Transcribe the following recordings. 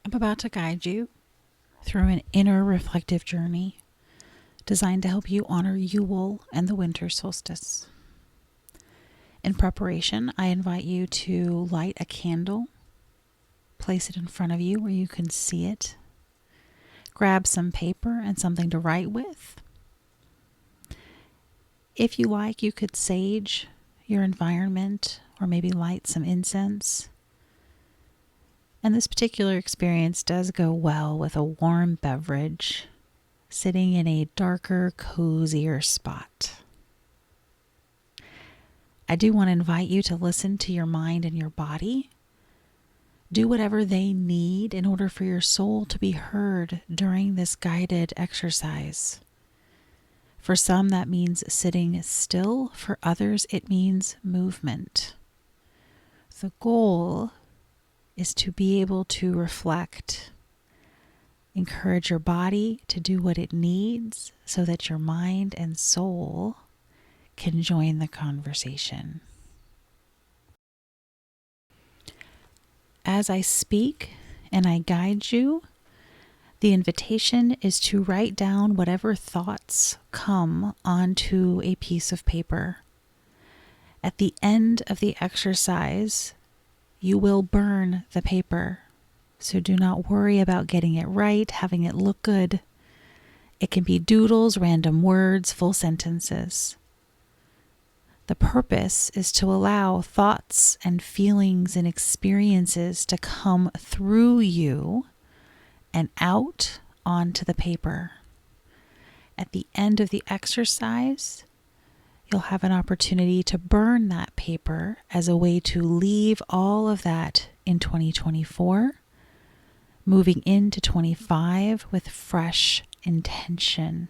I'm about to guide you through an inner reflective journey designed to help you honor Yule and the winter solstice. In preparation, I invite you to light a candle, place it in front of you where you can see it, grab some paper and something to write with. If you like, you could sage your environment or maybe light some incense. And this particular experience does go well with a warm beverage, sitting in a darker, cozier spot. I do want to invite you to listen to your mind and your body. Do whatever they need in order for your soul to be heard during this guided exercise. For some, that means sitting still. For others, it means movement. The goal is to be able to reflect, encourage your body to do what it needs so that your mind and soul can join the conversation. As I speak and I guide you, the invitation is to write down whatever thoughts come onto a piece of paper. At the end of the exercise, you will burn the paper. So do not worry about getting it right, having it look good. It can be doodles, random words, full sentences. The purpose is to allow thoughts and feelings and experiences to come through you and out onto the paper. At the end of the exercise, you'll have an opportunity to burn that paper as a way to leave all of that in 2024, moving into 25 with fresh intention.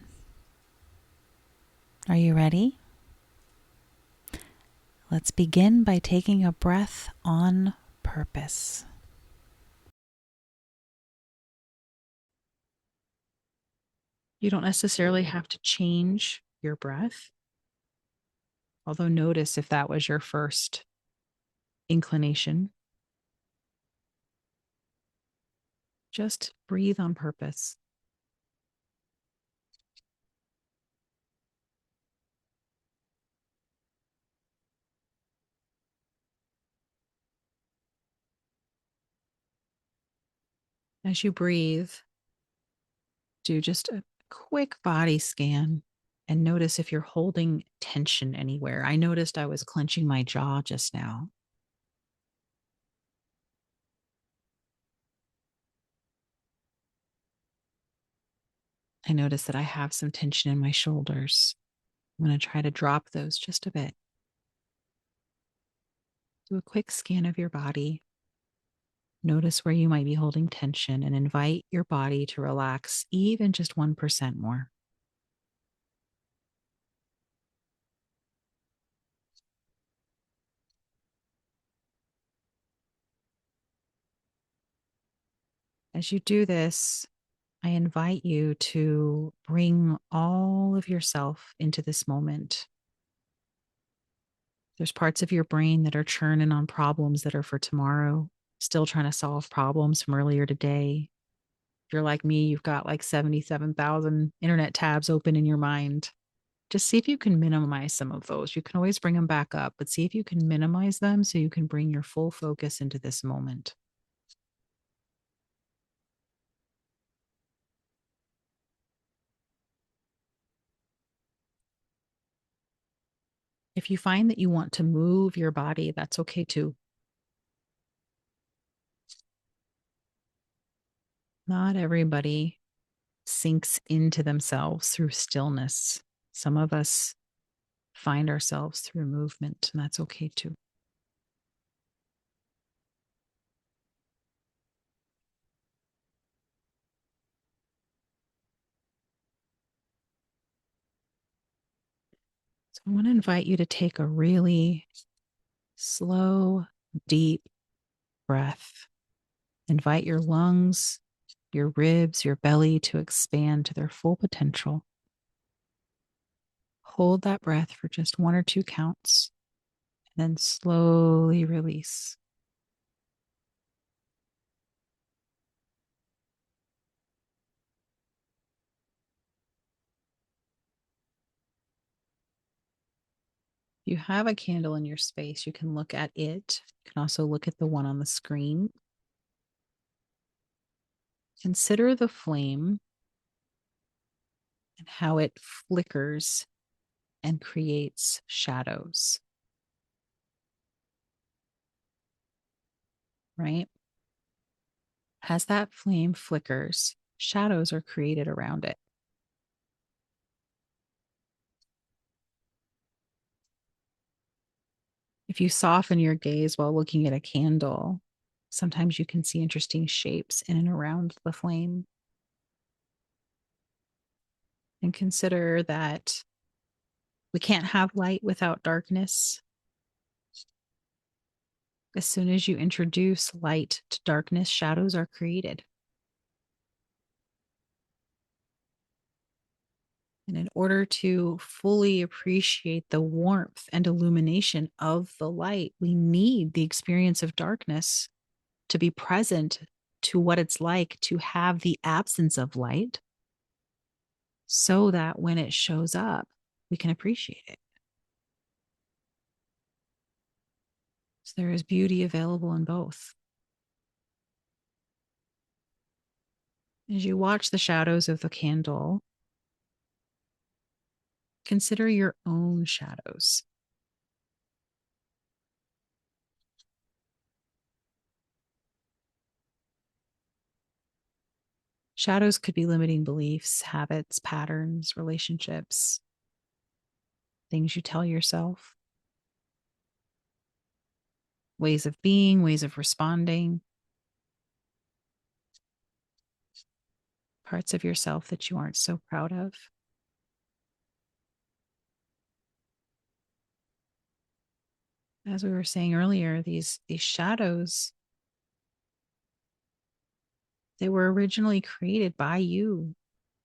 Are you ready? Let's begin by taking a breath on purpose. You don't necessarily have to change your breath, although notice if that was your first inclination. Just breathe on purpose. As you breathe, do just a quick body scan and notice if you're holding tension anywhere. I noticed I was clenching my jaw just now. I notice that I have some tension in my shoulders. I'm going to try to drop those just a bit. Do a quick scan of your body. Notice where you might be holding tension and invite your body to relax even just 1% more. As you do this, I invite you to bring all of yourself into this moment. There's parts of your brain that are churning on problems that are for tomorrow, still trying to solve problems from earlier today. If you're like me, you've got like 77,000 internet tabs open in your mind. Just see if you can minimize some of those. You can always bring them back up, but see if you can minimize them so you can bring your full focus into this moment. If you find that you want to move your body, that's okay too. Not everybody sinks into themselves through stillness. Some of us find ourselves through movement, and that's okay too. So I want to invite you to take a really slow, deep breath. Invite your lungs, your ribs, your belly to expand to their full potential. Hold that breath for just 1 or 2 counts, and then slowly release. You have a candle in your space. You can look at it. You can also look at the one on the screen. Consider the flame and how it flickers and creates shadows, right? As that flame flickers, shadows are created around it. If you soften your gaze while looking at a candle, sometimes you can see interesting shapes in and around the flame. And consider that we can't have light without darkness. As soon as you introduce light to darkness, shadows are created. And in order to fully appreciate the warmth and illumination of the light, we need the experience of darkness to be present to what it's like to have the absence of light, so that when it shows up, we can appreciate it. So there is beauty available in both. As you watch the shadows of the candle, consider your own shadows. Shadows could be limiting beliefs, habits, patterns, relationships, things you tell yourself, ways of being, ways of responding, parts of yourself that you aren't so proud of. As we were saying earlier, these shadows, they were originally created by you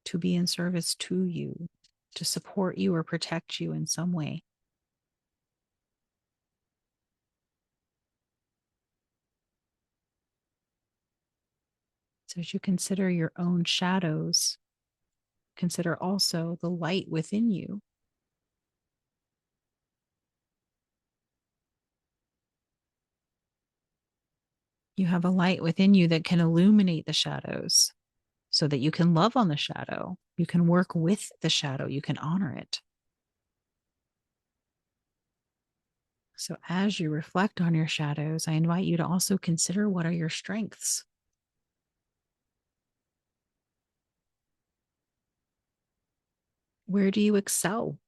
to be in service to you, to support you or protect you in some way. So as you consider your own shadows, consider also the light within you. You have a light within you that can illuminate the shadows so that you can love on the shadow. You can work with the shadow. You can honor it. So as you reflect on your shadows, I invite you to also consider, what are your strengths? Where do you excel?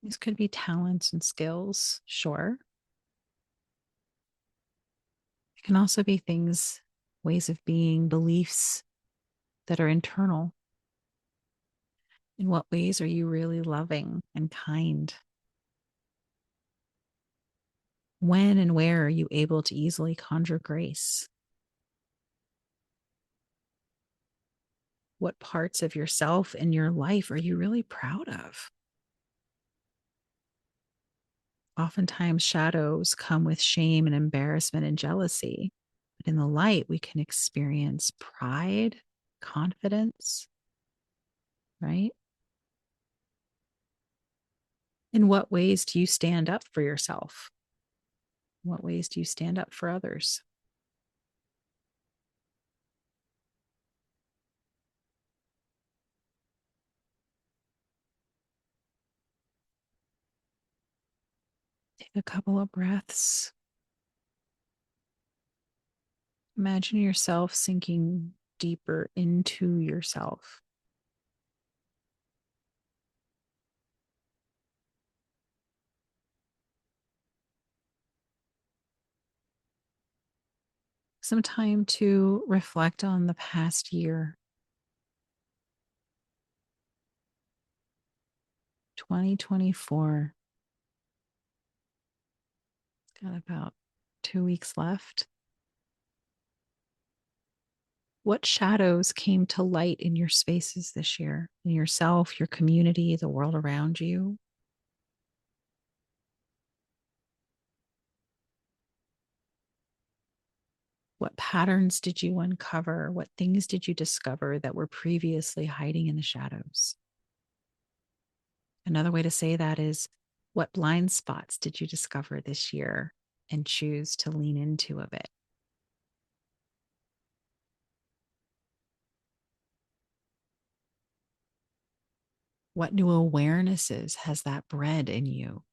These could be talents and skills, sure. It can also be things, ways of being, beliefs that are internal. In what ways are you really loving and kind? When and where are you able to easily conjure grace? What parts of yourself and your life are you really proud of? Oftentimes, shadows come with shame and embarrassment and jealousy. But in the light, we can experience pride, confidence, right? In what ways do you stand up for yourself? In what ways do you stand up for others? Take a couple of breaths. Imagine yourself sinking deeper into yourself. Some time to reflect on the past year. 2024. Got about 2 weeks left. What shadows came to light in your spaces this year? In yourself, your community, the world around you? What patterns did you uncover? What things did you discover that were previously hiding in the shadows? Another way to say that is, what blind spots did you discover this year and choose to lean into a bit? What new awarenesses has that bred in you?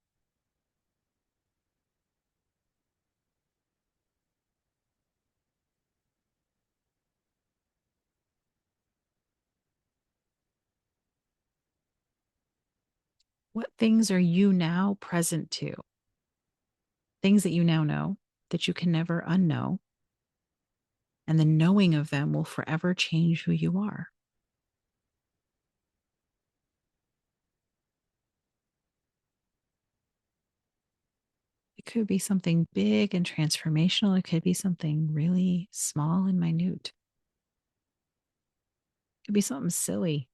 What things are you now present to? Things that you now know that you can never unknow. And the knowing of them will forever change who you are. It could be something big and transformational. It could be something really small and minute. It could be something silly.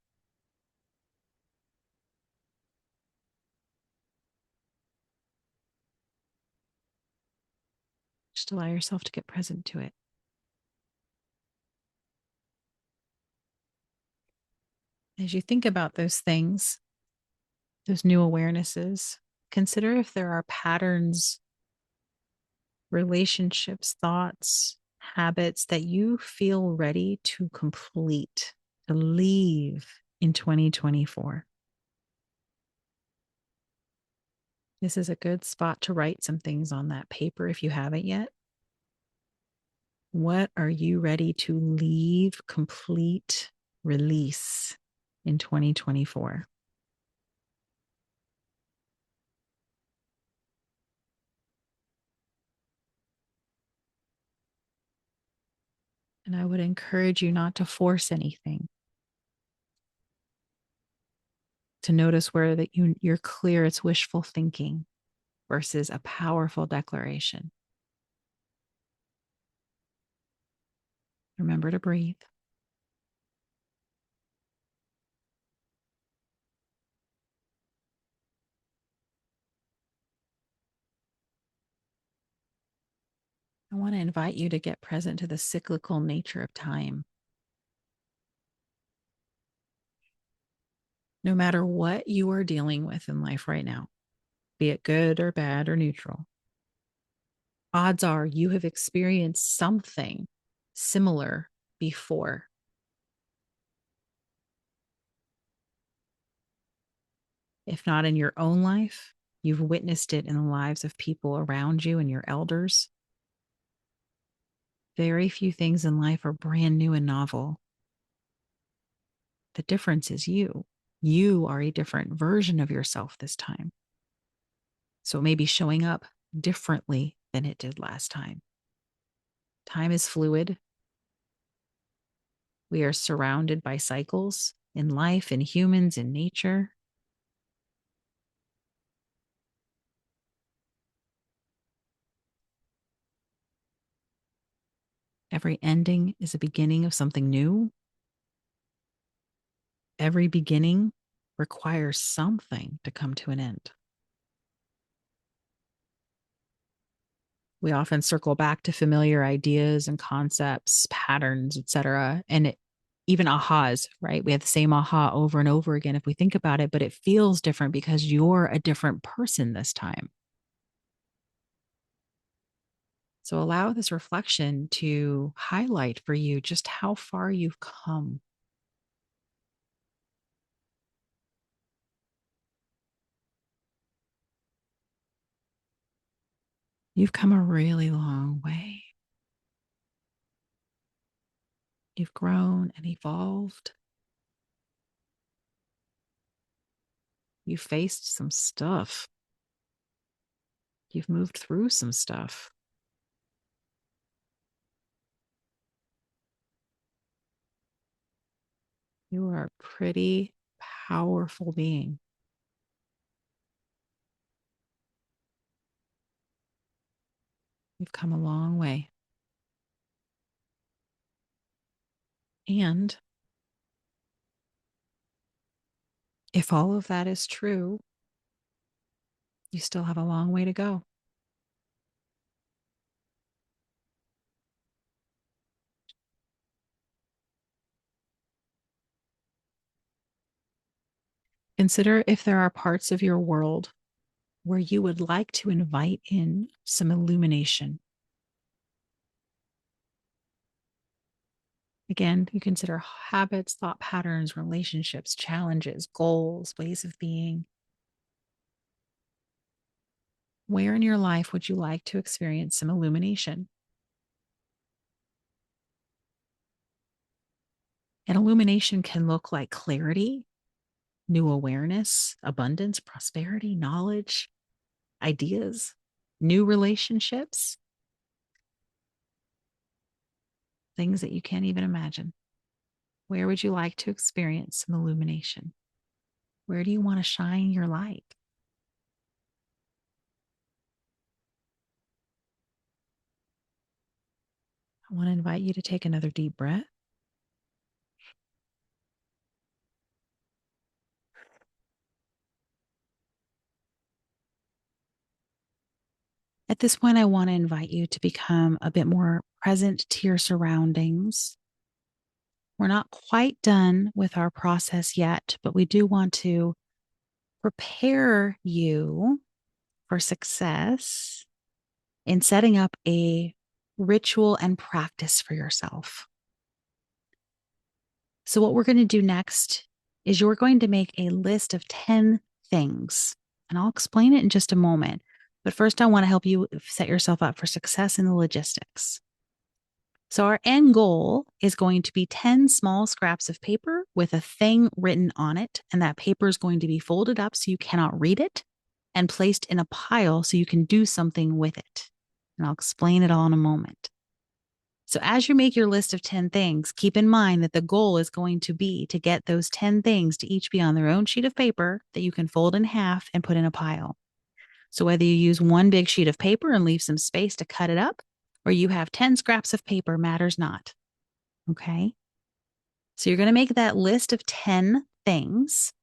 Just allow yourself to get present to it. As you think about those things, those new awarenesses, consider if there are patterns, relationships, thoughts, habits that you feel ready to complete, to leave in 2024. This is a good spot to write some things on that paper if you haven't yet. What are you ready to leave, complete, release in 2024? And I would encourage you not to force anything, to notice where that you're clear it's wishful thinking versus a powerful declaration. Remember to breathe. I want to invite you to get present to the cyclical nature of time. No matter what you are dealing with in life right now, be it good or bad or neutral, odds are you have experienced something similar before. If not in your own life, you've witnessed it in the lives of people around you and your elders. Very few things in life are brand new and novel. The difference is you. You are a different version of yourself this time. So it may be showing up differently than it did last time. Time is fluid. We are surrounded by cycles in life, in humans, in nature. Every ending is a beginning of something new. Every beginning requires something to come to an end. We often circle back to familiar ideas and concepts, patterns, etc. Even ahas, right? We have the same aha over and over again if we think about it, but it feels different because you're a different person this time. So allow this reflection to highlight for you just how far you've come. You've come a really long way. You've grown and evolved. You faced some stuff. You've moved through some stuff. You are a pretty powerful being. You've come a long way. And if all of that is true, you still have a long way to go. Consider if there are parts of your world where you would like to invite in some illumination. Again, you consider habits, thought patterns, relationships, challenges, goals, ways of being. Where in your life would you like to experience some illumination? And illumination can look like clarity, new awareness, abundance, prosperity, knowledge, ideas, new relationships, things that you can't even imagine. Where would you like to experience some illumination? Where do you want to shine your light? I want to invite you to take another deep breath. At this point, I want to invite you to become a bit more present to your surroundings. We're not quite done with our process yet, but we do want to prepare you for success in setting up a ritual and practice for yourself. So, what we're going to do next is you're going to make a list of 10 things, and I'll explain it in just a moment. But first, I want to help you set yourself up for success in the logistics. So, our end goal is going to be 10 small scraps of paper with a thing written on it. And that paper is going to be folded up so you cannot read it and placed in a pile so you can do something with it. And I'll explain it all in a moment. So, as you make your list of 10 things, keep in mind that the goal is going to be to get those 10 things to each be on their own sheet of paper that you can fold in half and put in a pile. So, whether you use one big sheet of paper and leave some space to cut it up, or you have 10 scraps of paper, matters not. Okay. So, you're going to make that list of 10 things.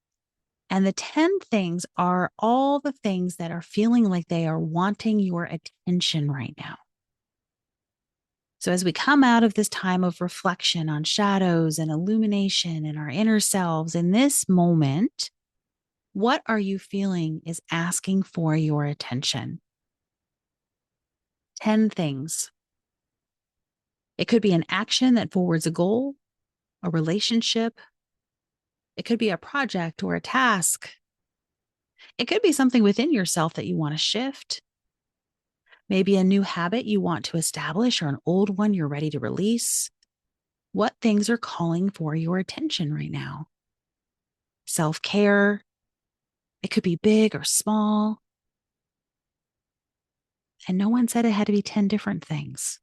And the 10 things are all the things that are feeling like they are wanting your attention right now. So, as we come out of this time of reflection on shadows and illumination and our inner selves, in this moment, what are you feeling is asking for your attention? 10 things. It could be an action that forwards a goal, a relationship. It could be a project or a task. It could be something within yourself that you want to shift. Maybe a new habit you want to establish or an old one you're ready to release. What things are calling for your attention right now? Self-care. It could be big or small. And no one said it had to be 10 different things.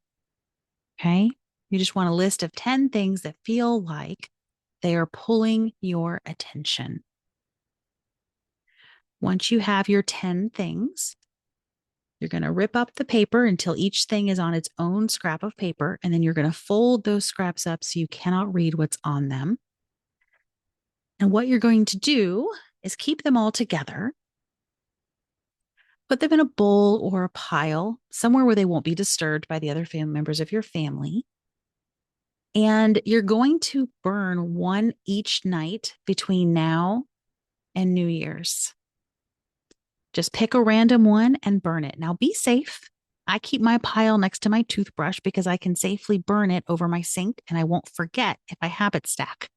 Okay. You just want a list of 10 things that feel like they are pulling your attention. Once you have your 10 things, you're going to rip up the paper until each thing is on its own scrap of paper. And then you're going to fold those scraps up so you cannot read what's on them. And what you're going to do is keep them all together, put them in a bowl or a pile, somewhere where they won't be disturbed by the other family members of your family. And you're going to burn one each night between now and New Year's. Just pick a random one and burn it. Now be safe. I keep my pile next to my toothbrush because I can safely burn it over my sink and I won't forget if I habit stack.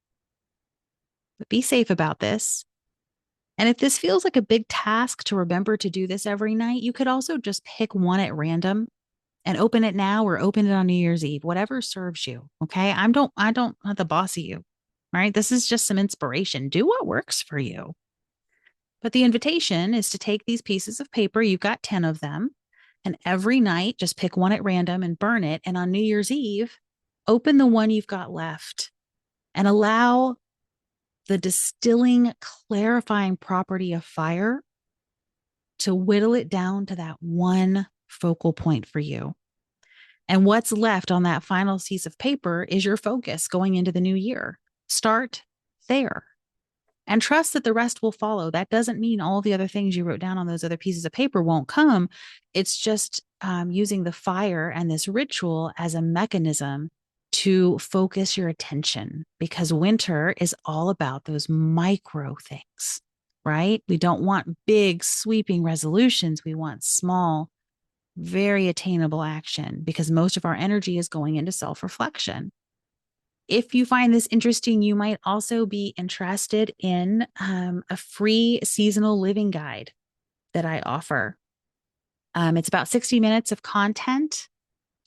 But be safe about this. And if this feels like a big task to remember to do this every night, you could also just pick one at random and open it now or open it on New Year's Eve, whatever serves you. Okay. I don't have the boss of you. Right. This is just some inspiration. Do what works for you. But the invitation is to take these pieces of paper, you've got 10 of them, and every night just pick one at random and burn it. And on New Year's Eve, open the one you've got left and allow the distilling, clarifying property of fire to whittle it down to that one focal point for you. And what's left on that final piece of paper is your focus going into the new year. Start there. And trust that the rest will follow. That doesn't mean all the other things you wrote down on those other pieces of paper won't come. It's just using the fire and this ritual as a mechanism to focus your attention, because winter is all about those micro things. right? We don't want big, sweeping resolutions. We want small, very attainable action because most of our energy is going into self reflection. If you find this interesting, you might also be interested in a free seasonal living guide that I offer. It's about 60 minutes of content,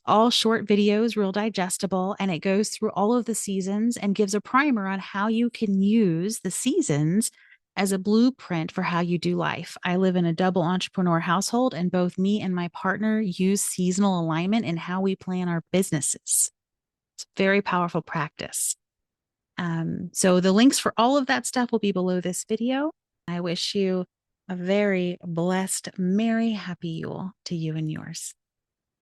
all short videos, real digestible, and it goes through all of the seasons and gives a primer on how you can use the seasons as a blueprint for how you do life. I live in a double entrepreneur household, and both me and my partner use seasonal alignment in how we plan our businesses. It's a very powerful practice. So the links for all of that stuff will be below this video. I wish you a very blessed, merry, happy Yule to you and yours.